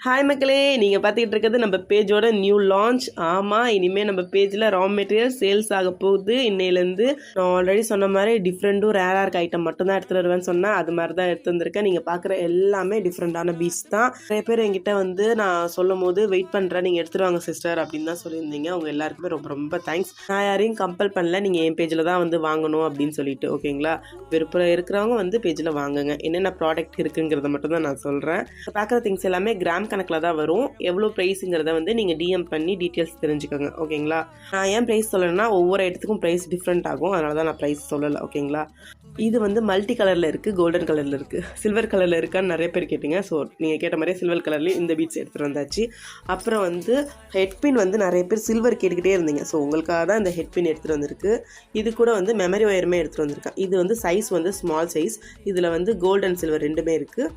Hi மக்களே, நீங்கள் பார்த்துக்கிட்டு இருக்கிறது நம்ம பேஜோட நியூ லான்ச். ஆமாம், இனிமேல் நம்ம பேஜில் ரா மெட்டீரியல் சேல்ஸ் ஆக போகுது இன்னையிலேருந்து. நான் ஆல்ரெடி சொன்ன மாதிரி டிஃப்ரெண்ட்டும் ரேராக இருக்க ஐட்டம் மட்டும்தான் எடுத்துகிட்டு வருவேன்னு சொன்னேன். அது மாதிரி தான் எடுத்து வந்திருக்கேன். நீங்கள் பார்க்குற எல்லாமே டிஃப்ரெண்ட்டான பீஸ் தான். நிறைய பேர் என்கிட்ட வந்து நான் சொல்லும் போது வெயிட் பண்ணுறேன், நீங்கள் எடுத்துகிட்டு வாங்க சிஸ்டர் அப்படின்னு தான் சொல்லியிருந்தீங்க. அவங்க எல்லாருக்குமே ரொம்ப ரொம்ப தேங்க்ஸ். நான் யாரையும் கம்பல் பண்ணல, நீங்கள் என் பேஜில் தான் வந்து வாங்கணும் அப்படின்னு சொல்லிட்டு. ஓகேங்களா, விருப்பம் இருக்கிறவங்க வந்து பேஜில் வாங்குங்க. என்னென்ன ப்ராடக்ட் இருக்குங்கிறத மட்டும் தான் நான் சொல்கிறேன். பார்க்குற திங்ஸ் எல்லாமே கிராம் கணக்கில் தான் வரும். எவ்வளோ ப்ரைஸுங்கிறத வந்து நீங்கள் டிஎம் பண்ணி டீட்டெயில்ஸ் தெரிஞ்சுக்கோங்க. ஓகேங்களா, நான் ஏன் ப்ரைஸ் சொல்லலைன்னா ஒவ்வொரு இடத்துக்கும் ப்ரைஸ் டிஃப்ரெண்ட் ஆகும், அதனால தான் நான் ப்ரைஸ் சொல்லலை. ஓகேங்களா, இது வந்து மல்டி கலரில் இருக்குது, கோல்டன் கலரில் இருக்குது, சில்வர் கலரில் இருக்கான்னு நிறைய பேர் கேட்டிங்க. ஸோ நீங்கள் கேட்ட மாதிரியே சில்வர் கலர்லேயும் இந்த பீட்ஸ் எடுத்துகிட்டு வந்தாச்சு. அப்புறம் வந்து ஹெட்பின் வந்து நிறைய பேர் சில்வர் கேட்டுக்கிட்டே இருந்தீங்க. ஸோ உங்களுக்காக தான் இந்த ஹெட்பின் எடுத்துகிட்டு வந்திருக்கு. இது கூட வந்து மெமரி ஒயருமே எடுத்துகிட்டு வந்திருக்கேன். இது வந்து சைஸ் வந்து ஸ்மால் சைஸ். இதில் வந்து கோல்டு அண்ட் சில்வர் ரெண்டுமே இருக்குது.